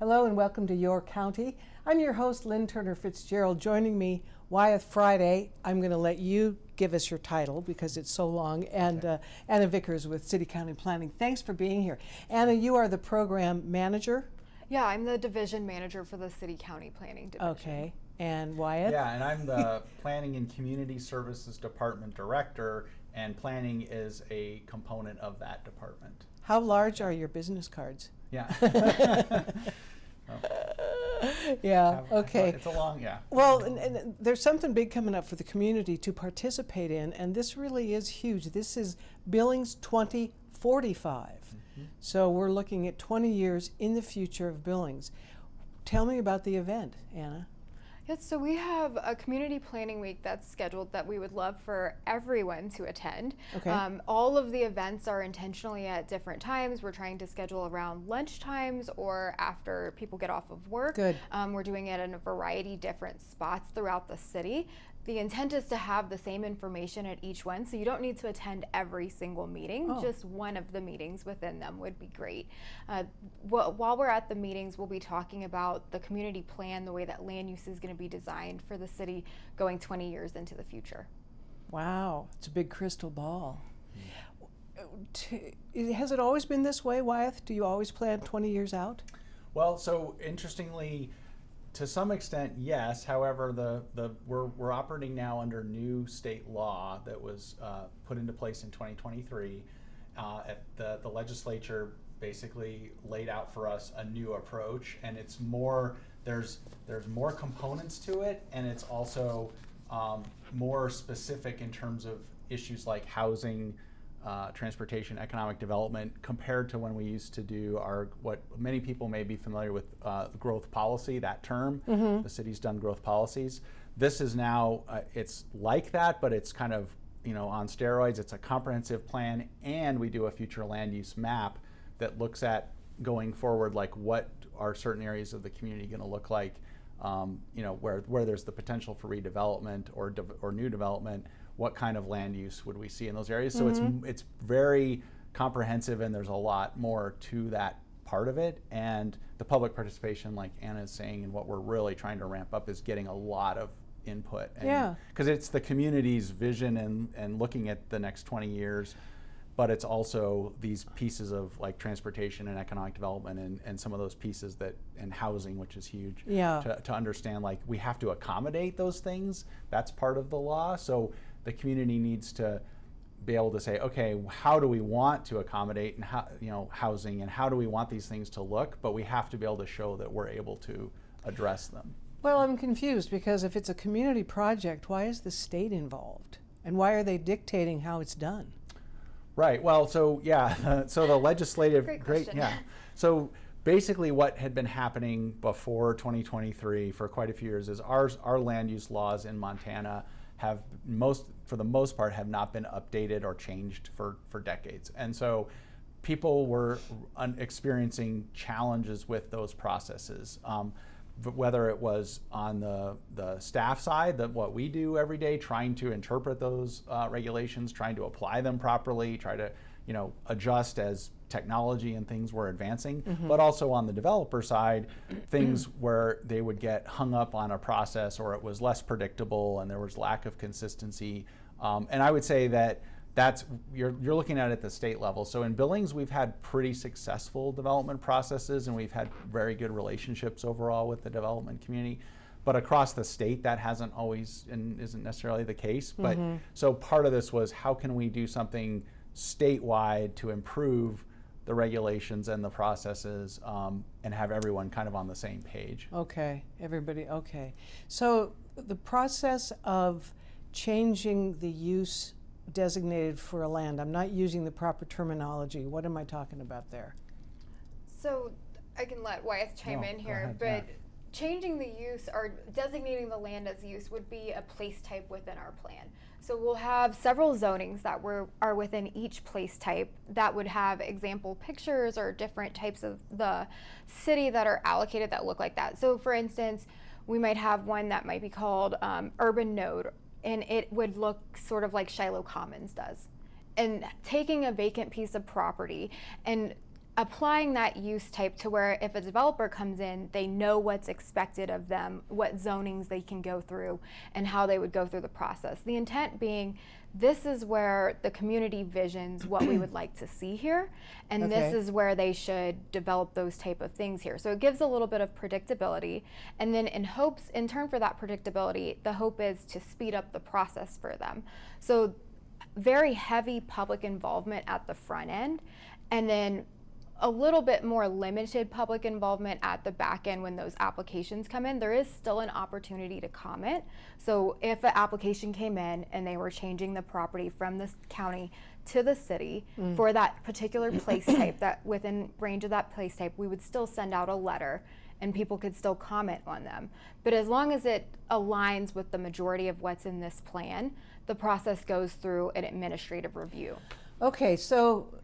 Hello and welcome to Your County. I'm your host, Lynn Turner Fitzgerald. Joining me, Wyeth Friday. I'm going to let you give us your title because it's so long. And Anna Vickers with City County Planning. Thanks for being here. Anna, you are the program manager. Yeah, I'm the division manager for the City County Planning Division. Okay. And Wyeth? Yeah, and I'm the Planning and Community Services Department Director, and planning is a component of that department. How large are your business cards? Yeah. Yeah, okay. It's a long, yeah. Well, and there's something big coming up for the community to participate in, and this really is huge. This is Billings 2045. Mm-hmm. So we're looking at 20 years in the future of Billings. Tell me about the event, Anna. Yes, so we have a community planning week that's scheduled that we would love for everyone to attend. Okay. All of the events are intentionally at different times. We're trying to schedule around lunch times or after people get off of work. Good. We're doing it in a variety of different spots throughout the city. The intent is to have the same information at each one, so you don't need to attend every single meeting. Oh. Just one of the meetings within them would be great. While we're at the meetings, we'll be talking about the community plan, the way that land use is going to be designed for the city going 20 years into the future. Wow, it's a big crystal ball. Has it always been this way, Wyeth? Do you always plan 20 years out? Well, so interestingly, to some extent, yes. However, we're operating now under new state law that was put into place in 2023. The legislature basically laid out for us a new approach, and it's more there's more components to it, and it's also more specific in terms of issues like housing, transportation, economic development, compared to when we used to do what many people may be familiar with, growth policy, that term. Mm-hmm. The city's done growth policies. This is now, it's like that, but it's kind of, on steroids. It's a comprehensive plan, and we do a future land use map that looks at going forward, like what are certain areas of the community going to look like, where there's the potential for redevelopment or new development. What kind of land use would we see in those areas? So mm-hmm. it's very comprehensive, and there's a lot more to that part of it. And the public participation, like Anna is saying, and what we're really trying to ramp up is getting a lot of input. And, because it's the community's vision and looking at the next 20 years, but it's also these pieces of like transportation and economic development and some of those pieces and housing, which is huge. Yeah. To understand, like, we have to accommodate those things. That's part of the law. So the community needs to be able to say, okay, how do we want to accommodate and how, housing, and how do we want these things to look? But we have to be able to show that we're able to address them. Well, I'm confused because if it's a community project, why is the state involved? And why are they dictating how it's done? Right. Well, so yeah. So the legislative, great yeah. So basically, what had been happening before 2023 for quite a few years is our land use laws in Montana have for the most part, have not been updated or changed for decades, and so people were experiencing challenges with those processes. Whether it was on the staff side, what we do every day, trying to interpret those regulations, trying to apply them properly, try to adjust as technology and things were advancing, mm-hmm. but also on the developer side, things where they would get hung up on a process, or it was less predictable and there was lack of consistency. And I would say that you're looking at it at the state level. So in Billings, we've had pretty successful development processes, and we've had very good relationships overall with the development community. But across the state, that hasn't always and isn't necessarily the case. But mm-hmm. so part of this was, how can we do something statewide to improve the regulations and the processes, and have everyone kind of on the same page? Okay, everybody. Okay, so the process of changing the use designated for a land, I'm not using the proper terminology. What am I talking about there? So I can let Wyeth chime in here, ahead, but yeah. Changing the use or designating the land as use would be a place type within our plan. So we'll have several zonings that are within each place type that would have example pictures or different types of the city that are allocated that look like that. So for instance, we might have one that might be called Urban Node, and it would look sort of like Shiloh Commons does. And taking a vacant piece of property and applying that use type to where if a developer comes in, they know what's expected of them, what zonings they can go through, and how they would go through the process. The intent being, this is where the community visions what we would like to see here, and this Okay. is where they should develop those type of things here. So it gives a little bit of predictability, and then in turn for that predictability, the hope is to speed up the process for them. So very heavy public involvement at the front end, and then a little bit more limited public involvement at the back end when those applications come in. There is still an opportunity to comment. So if an application came in and they were changing the property from the county to the city for that particular place type, that within range of that place type, we would still send out a letter and people could still comment on them. But as long as it aligns with the majority of what's in this plan, the process goes through an administrative review. Okay, so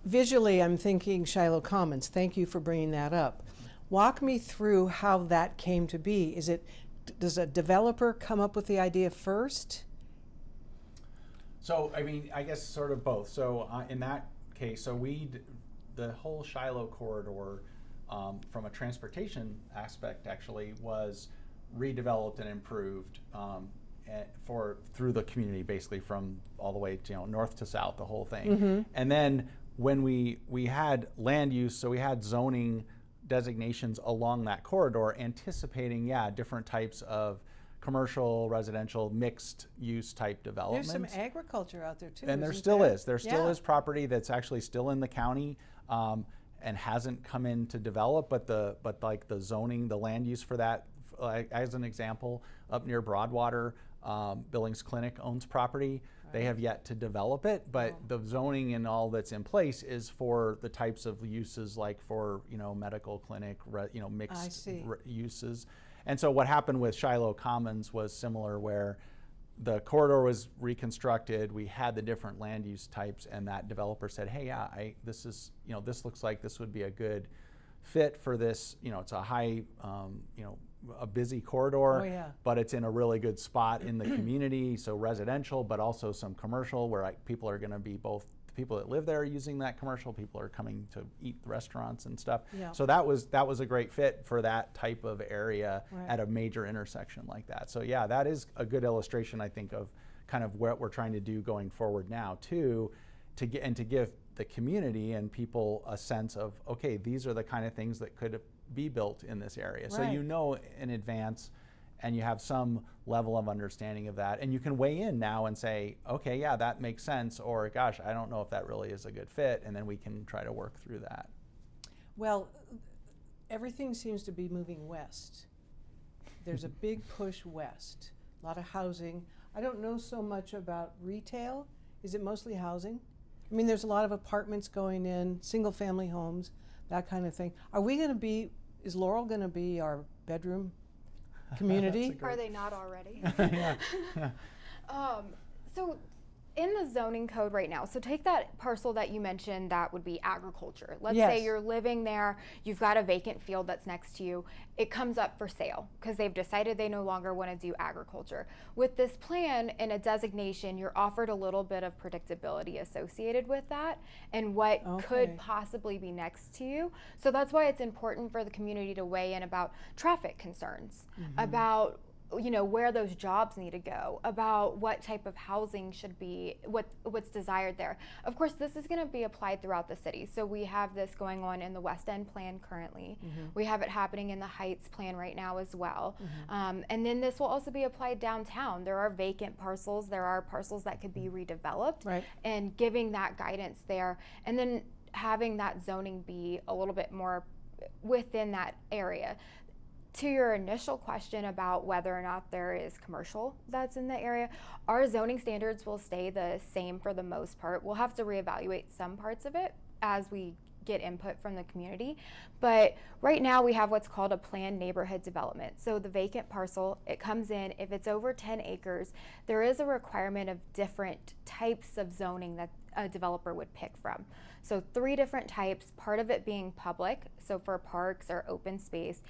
visually I'm thinking Shiloh Commons. Thank you for bringing that up. Walk me through how that came to be. Does a developer come up with the idea first? So, I mean, I guess sort of both. So in that case, the whole Shiloh corridor, from a transportation aspect, actually was redeveloped and improved through the community, basically from all the way to, north to south, the whole thing. And then when we had land use, so we had zoning designations along that corridor, anticipating different types of commercial, residential, mixed use type developments. There's some agriculture out there too. And there isn't still there? is. There still is property that's actually still in the county and hasn't come in to develop, but like the zoning, the land use for that, as an example, up near Broadwater, Billings Clinic owns property. They have yet to develop it, but the zoning and all that's in place is for the types of uses, like for medical clinic, mixed uses. And so what happened with Shiloh Commons was similar, where the corridor was reconstructed. We had the different land use types, and that developer said, "Hey, this looks like this would be a good fit for this. It's a high, a busy corridor, but it's in a really good spot in the community. So residential, but also some commercial, where people are going to be both the people that live there are using that commercial, people are coming to eat restaurants and stuff. Yeah. So that was a great fit for that type of area at a major intersection like that. So that is a good illustration, I think, of kind of what we're trying to do going forward now too, to give the community and people a sense of, okay, these are the kind of things that could be built in this area. So in advance, and you have some level of understanding of that, and you can weigh in now and say, okay, that makes sense, or gosh, I don't know if that really is a good fit, and then we can try to work through that. Well, everything seems to be moving west. There's a big push west, a lot of housing. I don't know so much about retail. Is it mostly housing? I mean, there's a lot of apartments going in, single-family homes, that kind of thing. Is Laurel going to be our bedroom community? Are they not already? Yeah. So in the zoning code right now, so take that parcel that you mentioned that would be agriculture. Let's say you're living there, you've got a vacant field that's next to you. It comes up for sale because they've decided they no longer want to do agriculture. With this plan and a designation, you're offered a little bit of predictability associated with that and what could possibly be next to you. So that's why it's important for the community to weigh in about traffic concerns, about where those jobs need to go, about what type of housing should be, what's desired there. Of course, this is going to be applied throughout the city. So we have this going on in the West End plan currently. We have it happening in the Heights plan right now as well. And then this will also be applied downtown. There are vacant parcels. There are parcels that could be redeveloped, and giving that guidance there. And then having that zoning be a little bit more within that area. To your initial question about whether or not there is commercial that's in the area, our zoning standards will stay the same for the most part. We'll have to reevaluate some parts of it as we get input from the community. But right now we have what's called a planned neighborhood development. So the vacant parcel, it comes in, if it's over 10 acres, there is a requirement of different types of zoning that a developer would pick from. So 3 different types, part of it being public, so for parks or open space.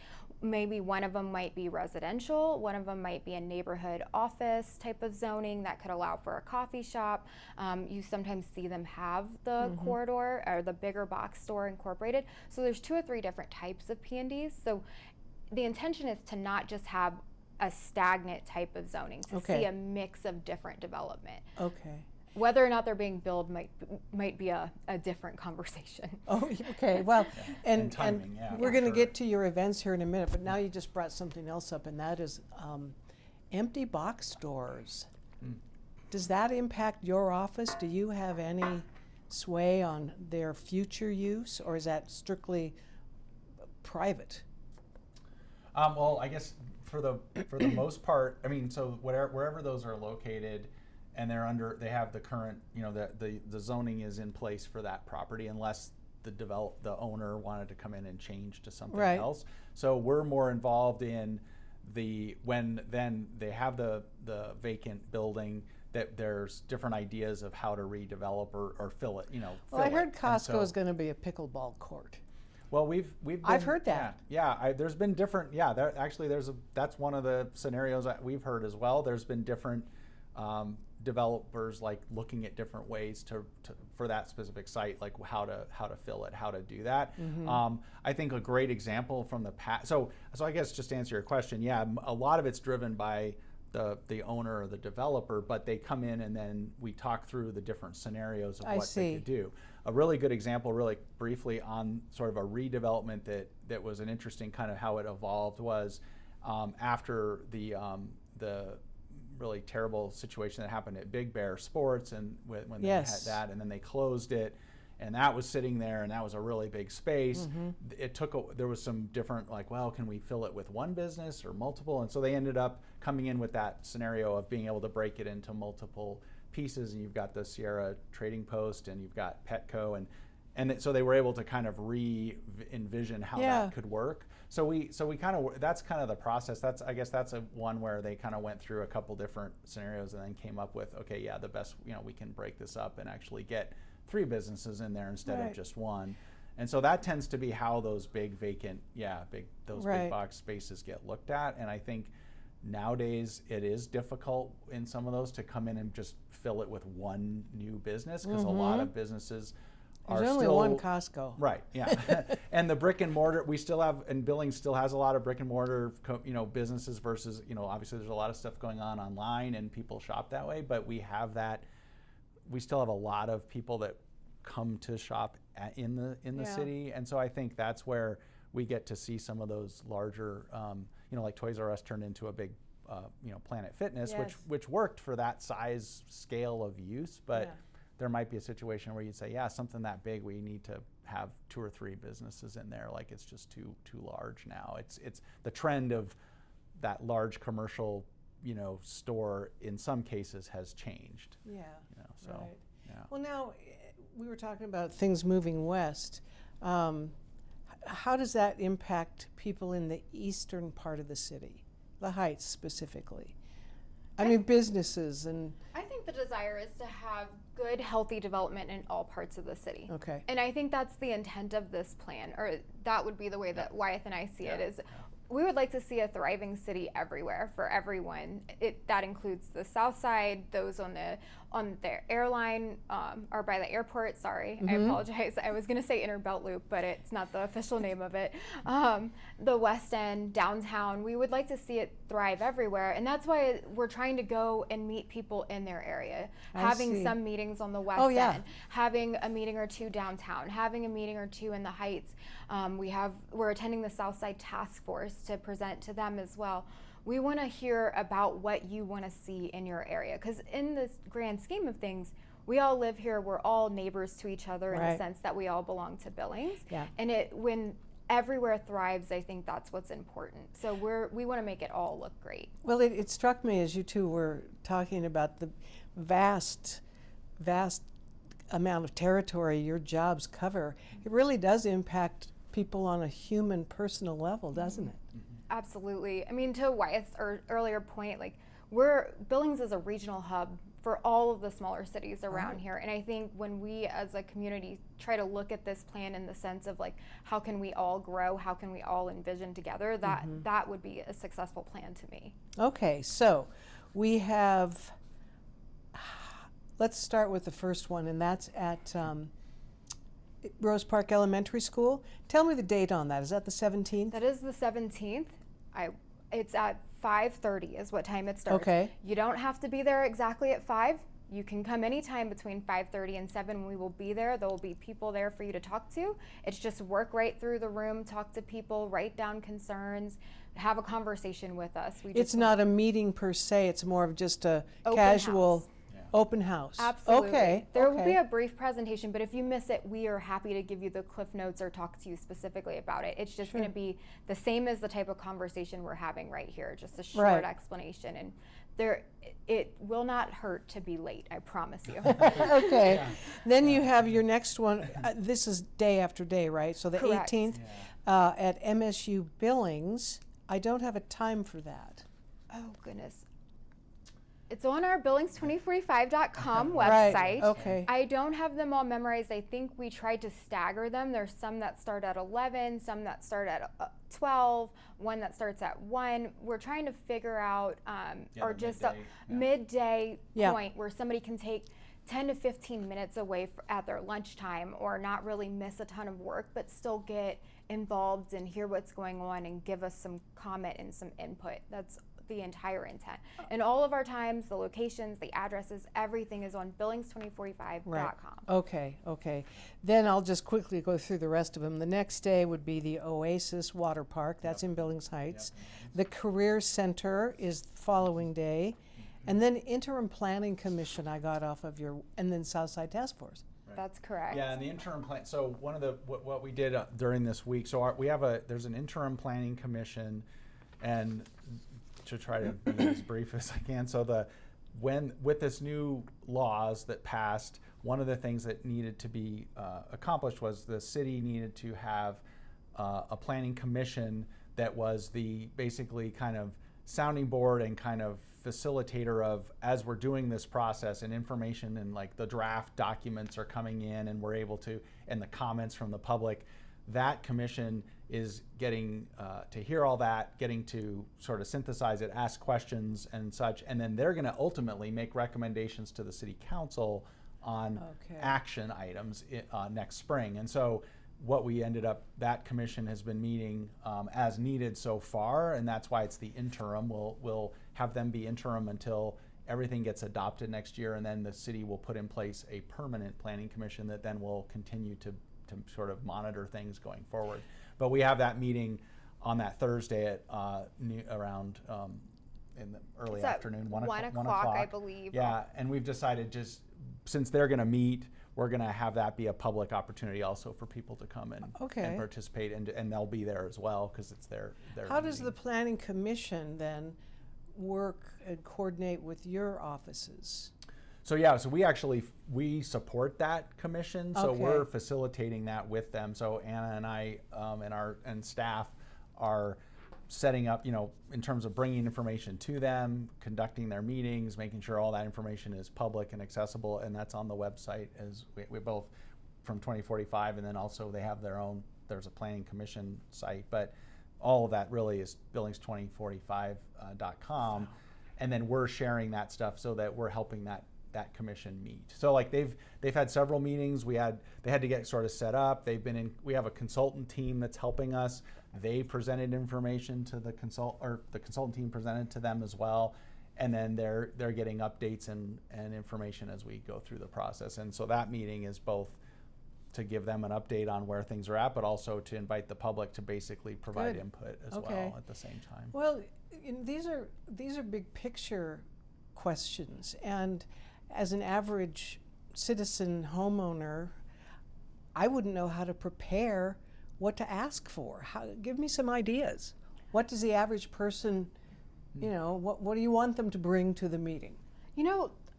maybe one of them might be residential, one of them might be a neighborhood office type of zoning that could allow for a coffee shop. You sometimes see them have the corridor or the bigger box store incorporated. So there's 2 or 3 different types of P&Ds. So the intention is to not just have a stagnant type of zoning, to see a mix of different development. Okay. Whether or not they're being billed might be a different conversation. Oh, okay. Well, and timing, yeah, we're for going to sure. get to your events here in a minute, but now you just brought something else up, and that is empty box stores. Does that impact your office? Do you have any sway on their future use, or is that strictly private? Well, I guess for the most part, I mean, so wherever those are located, and they have the current, the zoning is in place for that property, unless the owner wanted to come in and change to something else. So we're more involved in when they have the vacant building, that there's different ideas of how to redevelop or fill it. Well, I heard Costco is going to be a pickleball court. Well, I've heard that. There's been different. That's one of the scenarios that we've heard as well. There's been different developers like looking at different ways for that specific site, like how to fill it, how to do that. I think a great example from the past. So I guess just to answer your question, a lot of it's driven by the owner or the developer, but they come in and then we talk through the different scenarios of what they could do. A really good example, really briefly, on sort of a redevelopment that was an interesting kind of how it evolved was after the really terrible situation that happened at Big Bear Sports, and when they had that, and then they closed it, and that was sitting there, and that was a really big space. There was some different, like, well, can we fill it with one business or multiple? And so they ended up coming in with that scenario of being able to break it into multiple pieces, and you've got the Sierra Trading Post, and you've got Petco, and so they were able to kind of re-envision how that could work. So we kind of, that's kind of the process. I guess that's a one where they kind of went through a couple different scenarios and then came up with, okay, the best, we can break this up and actually get 3 businesses in there instead of just one. And so that tends to be how those big vacant, big box spaces get looked at. And I think nowadays it is difficult in some of those to come in and just fill it with one new business, because a lot of businesses There's only one Costco. Right, and the brick and mortar, we still have, and Billings still has a lot of brick and mortar, businesses versus, obviously there's a lot of stuff going on online and people shop that way, but we still have a lot of people that come to shop in the city, and so I think that's where we get to see some of those larger, like Toys R Us turned into a big, Planet Fitness, which worked for that size scale of use, but there might be a situation where you'd say, something that big, we need to have 2 or 3 businesses in there. Like, it's just too large now. It's the trend of that large commercial, store in some cases has changed. Well, now we were talking about things moving west. How does that impact people in the eastern part of the city, the Heights specifically? I mean, businesses and. I think the desire is to have good, healthy development in all parts of the city. Okay. And I think that's the intent of this plan, or that would be the way that Wyeth and I see it, is we would like to see a thriving city everywhere for everyone. That includes the south side, those on the airline, or by the airport, sorry, I apologize. I was gonna say Inner Belt Loop, but it's not the official name of it. The West End, downtown, we would like to see it thrive everywhere. And that's why we're trying to go and meet people in their area. Having some meetings on the West End, having a meeting or 2 downtown, having a meeting or 2 in the Heights. We're attending the Southside Task Force to present to them as well. We want to hear about what you want to see in your area, because in this grand scheme of things, we all live here. We're all neighbors to each other in the sense that we all belong to Billings. And when everywhere thrives, I think that's what's important. So we want to make it all look great. Well, it struck me as you two were talking about the vast amount of territory your jobs cover. It really does impact people on a human, personal level, doesn't it? Absolutely. I mean, to Wyeth's earlier point, like Billings is a regional hub for all of the smaller cities around Right. here. And I think when we as a community try to look at this plan in the sense of like, how can we all grow? How can we all envision together? That would be a successful plan to me. Okay, so we have, let's start with the first one, and that's at Rose Park Elementary School. Tell me the date on that. Is that the 17th? That is the 17th. It's at 5:30 is what time it starts. Okay. You don't have to be there exactly at 5. You can come anytime between 5:30 and 7. We will be there. There will be people there for you to talk to. It's just work right through the room, talk to people, write down concerns, have a conversation with us. It's not a meeting per se. It's more of just a Open casual house. open house. Absolutely. Okay. There will be okay. a brief presentation, but if you miss it, we are happy to give you the cliff notes or talk to you specifically about it. It's just going to be the same as the type of conversation we're having right here, just a short Right. explanation. And it will not hurt to be late, I promise you. Okay. Yeah. Then you have your next one. This is day after day, right? So the Correct. 18th at MSU Billings. I don't have a time for that. Oh, goodness. It's on our Billings2045.com Right, website. okay. I don't have them all memorized. I think we tried to stagger them. There's some that start at 11, some that start at 12, one that starts at 1. We're trying to figure out, or the just midday, a midday Yeah. point where somebody can take 10 to 15 minutes away at their lunchtime or not really miss a ton of work, but still get involved and hear what's going on and give us some comment and some input. That's the entire intent. And all of our times, the locations, the addresses, everything is on Billings2045.com. Okay, okay. Then I'll just quickly go through the rest of them. The next day would be the Oasis Water Park. That's in Billings Heights. The Career Center is the following day. And then Interim Planning Commission I got off of your, and then Southside Task Force. That's correct. Yeah, and the interim plan. So one of the what we did during this week. So we have there's an interim planning commission, and to try to be as brief as I can. So with this new laws that passed, one of the things that needed to be accomplished was the city needed to have a planning commission that was the basically kind of sounding board and kind of facilitator of, as we're doing this process and information and like the draft documents are coming in and we're able to, and the comments from the public, that commission is getting to hear all that, getting to sort of synthesize it, ask questions and such, and then they're going to ultimately make recommendations to the city council on action items next spring. And so what we ended up, that commission has been meeting as needed so far, and that's why it's the interim. We'll have them be interim until everything gets adopted next year, and then the city will put in place a permanent planning commission that then will continue to sort of monitor things going forward. But we have that meeting on that Thursday at around in the early It's at afternoon, 1 o'clock, I believe. Yeah, and we've decided just since they're going to meet, we're going to have that be a public opportunity also for people to come and participate, and they'll be there as well because it's their How does meeting. the Planning Commission then work and coordinate with your offices? So yeah, so we support that commission, so Okay. we're facilitating that with them. So Anna and I and staff are setting up, in terms of bringing information to them, conducting their meetings, making sure all that information is public and accessible, and that's on the website as we both from 2045, and then also they have their own, there's a planning commission site, but all of that really is Billings2045.com, and then we're sharing that stuff so that we're helping that commission meet. So like they've had several meetings. They had to get sort of set up. We have a consultant team that's helping us. They presented information to the consultant team presented to them as well. And then they're getting updates and information as we go through the process. And so that meeting is both to give them an update on where things are at, but also to invite the public to basically provide input as well at the same time. Well, these are big picture questions, and as an average citizen homeowner, I wouldn't know how to prepare what to ask for. Give me some ideas. What does the average person, what do you want them to bring to the meeting?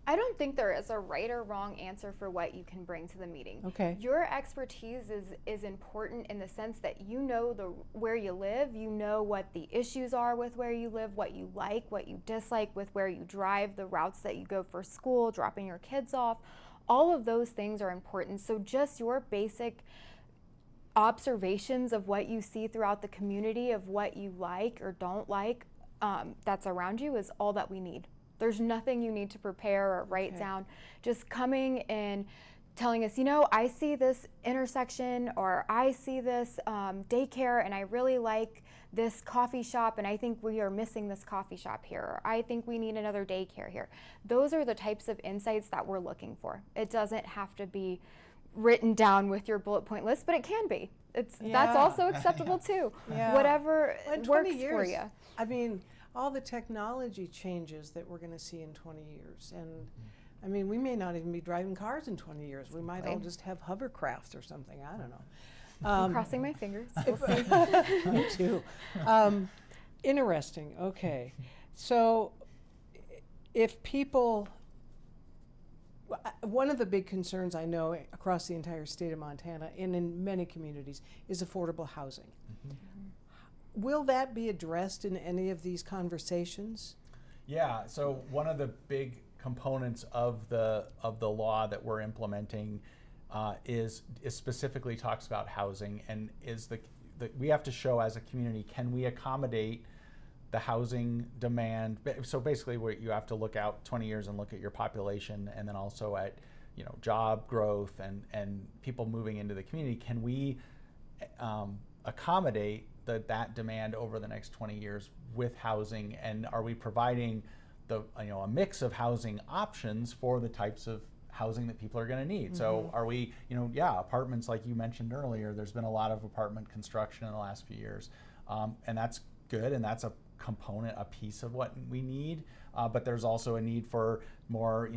I don't think there is a right or wrong answer for what you can bring to the meeting. Okay. Your expertise is important in the sense that you know where you live, you know what the issues are with where you live, what you like, what you dislike with where you drive, the routes that you go for school, dropping your kids off. All of those things are important. So just your basic observations of what you see throughout the community, of what you like or don't like, that's around you is all that we need. There's nothing you need to prepare or write down. Just coming and telling us, I see this intersection, or I see this daycare, and I really like this coffee shop, and I think we are missing this coffee shop here, or I think we need another daycare here. Those are the types of insights that we're looking for. It doesn't have to be written down with your bullet point list, but it can be. That's also acceptable too. Whatever works for you. I mean, all the technology changes that we're going to see in 20 years. And I mean, we may not even be driving cars in 20 years. We might all just have hovercrafts or something. I don't know. I'm crossing my fingers. We'll see. Me too. Interesting. Okay. So if people, one of the big concerns I know across the entire state of Montana and in many communities is affordable housing. Will that be addressed in any of these conversations? Yeah, so one of the big components of the law that we're implementing is specifically talks about housing, and is the we have to show as a community, can we accommodate the housing demand? So basically, you have to look out 20 years and look at your population, and then also at job growth and people moving into the community. Can we accommodate that demand over the next 20 years with housing, and are we providing a mix of housing options for the types of housing that people are going to need? So are we, apartments, like you mentioned earlier, there's been a lot of apartment construction in the last few years, and that's good, and that's a component, a piece of what we need, but there's also a need for more,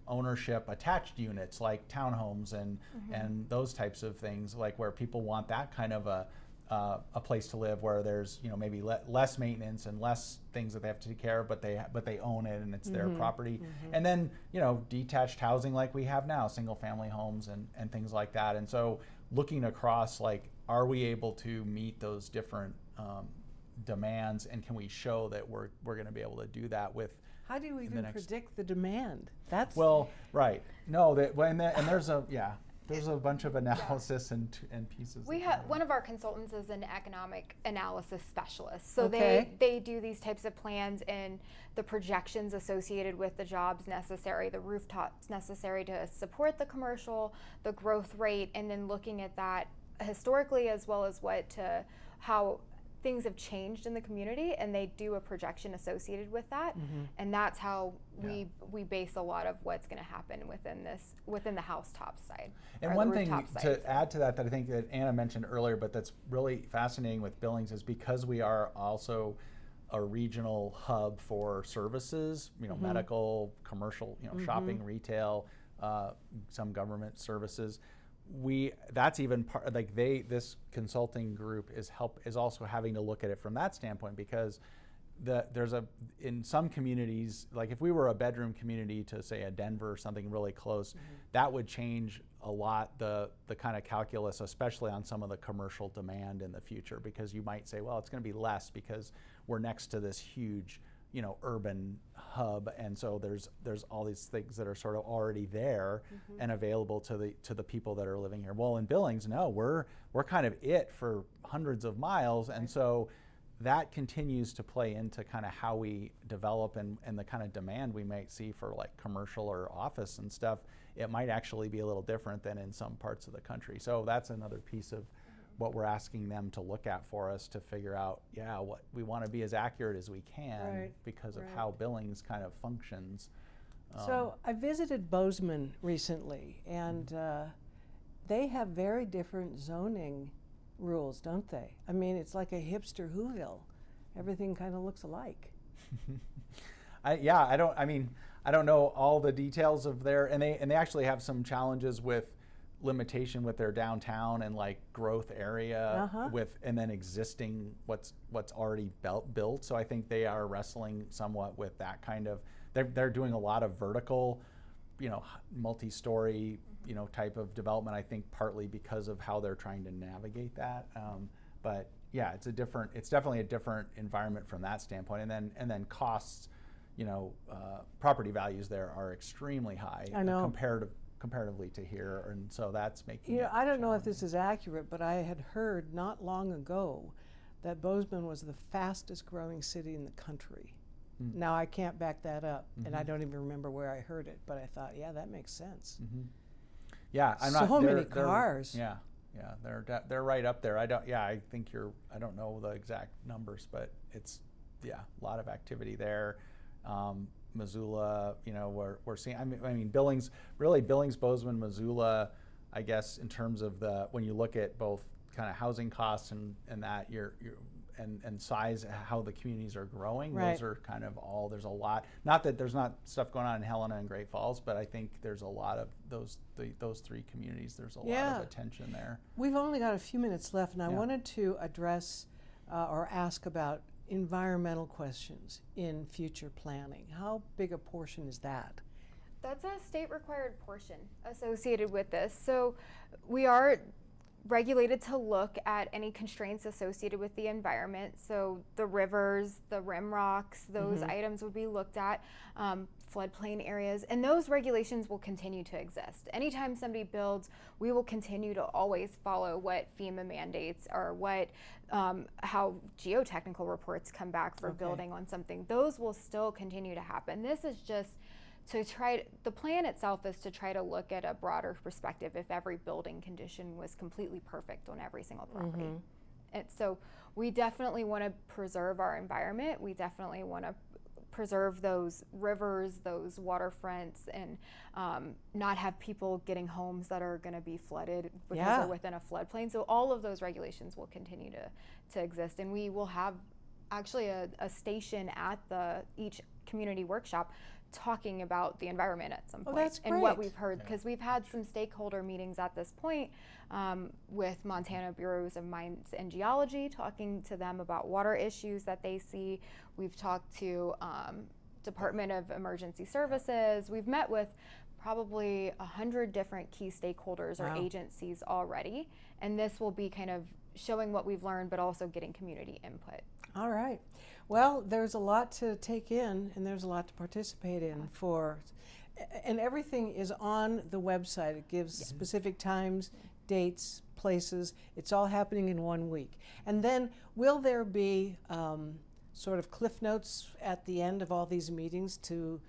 ownership attached units like townhomes and those types of things, like where people want that kind of a place to live, where there's maybe less maintenance and less things that they have to take care of, but they own it and it's their property. And then detached housing like we have now, single family homes and things like that. And so looking across, like, are we able to meet those different demands, and can we show that we're going to be able to do that with? How do you even predict the demand? That's right. No, there's a bunch of analysis and pieces. We have one of our consultants is an economic analysis specialist, so they do these types of plans and the projections associated with the jobs necessary, the rooftops necessary to support the commercial, the growth rate, and then looking at that historically as well as how things have changed in the community, and they do a projection associated with that, and that's how we base a lot of what's going to happen within the housetop side. And one thing to add to that I think that Anna mentioned earlier, but that's really fascinating with Billings, is because we are also a regional hub for services, medical, commercial, shopping, retail, some government services. That's even part, like this consulting group is also having to look at it from that standpoint, because in some communities, like if we were a bedroom community to say a Denver or something really close, that would change a lot the kind of calculus, especially on some of the commercial demand in the future, because you might say, well, it's going to be less because we're next to this huge urban hub, and so there's all these things that are sort of already there and available to the people that are living here. Well, in Billings, no, we're kind of it for hundreds of miles, and so that continues to play into kind of how we develop and the kind of demand we might see for like commercial or office and stuff. It might actually be a little different than in some parts of the country. So that's another piece of what we're asking them to look at for us to figure out, what we want to be as accurate as we can because of how Billings kind of functions. So I visited Bozeman recently, and they have very different zoning rules, don't they? I mean, it's like a hipster Whoville. Everything kind of looks alike. I don't know all the details of and they actually have some challenges with limitation with their downtown and like growth area and then existing what's already built. So I think they are wrestling somewhat with that kind of they're doing a lot of vertical, multi-story, type of development. I think partly because of how they're trying to navigate that. But yeah, it's definitely a different environment from that standpoint. And then costs, property values there are extremely high. I know. Comparatively to here, and so that's making it I don't know if challenging. this is accurate, but I had heard not long ago that Bozeman was the fastest growing city in the country. Now I can't back that up, and I don't even remember where I heard it, but I thought, yeah, that makes sense. Yeah, Many cars. Yeah, they're right up there. I don't know the exact numbers, but it's a lot of activity there. Missoula, we're seeing. I mean, Billings, Bozeman, Missoula. I guess in terms of when you look at both kind of housing costs and that and size, how the communities are growing. Right. Those are kind of all. There's a lot. Not that there's not stuff going on in Helena and Great Falls, but I think there's a lot of those three communities. There's a lot of attention there. We've only got a few minutes left, and I Yeah. wanted to address or ask about environmental questions in future planning. How big a portion is that? That's a state required portion associated with this. So we are regulated to look at any constraints associated with the environment. So the rivers, the rim rocks, those items would be looked at, floodplain areas, and those regulations will continue to exist. Anytime somebody builds, we will continue to always follow what FEMA mandates or what how geotechnical reports come back for building on something. Those will still continue to happen. This is just the plan itself is to try to look at a broader perspective if every building condition was completely perfect on every single property. And so we definitely want to preserve our environment. We definitely want to preserve those rivers, those waterfronts, and not have people getting homes that are going to be flooded because they're within a floodplain. So all of those regulations will continue to exist, and we will have actually a station at each community workshop talking about the environment at some point. That's and what great. we've heard, because we've had some stakeholder meetings at this point with Montana Bureaus of Mines and Geology, talking to them about water issues that they see. We've talked to Department of Emergency Services. We've met with probably 100 different key stakeholders or agencies already, and this will be kind of showing what we've learned, but also getting community input. All right. Well, there's a lot to take in, and there's a lot to participate in and everything is on the website. It gives specific times, dates, places. It's all happening in 1 week. And then will there be sort of cliff notes at the end of all these meetings to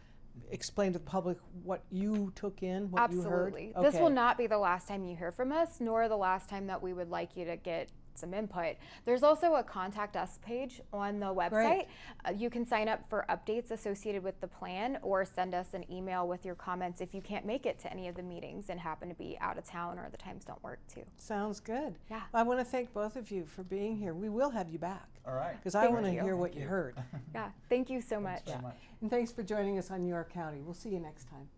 explain to the public what you took in, what you heard? Absolutely. This will not be the last time you hear from us, nor the last time that we would like you to get some input. There's also a contact us page on the website. You can sign up for updates associated with the plan or send us an email with your comments if you can't make it to any of the meetings and happen to be out of town or the times don't work too. Sounds good. Yeah. I want to thank both of you for being here. We will have you back. All right. Because I Thank want to you. hear what you heard. Yeah, thank you so much. Thanks so much. And thanks for joining us on New York County. We'll see you next time.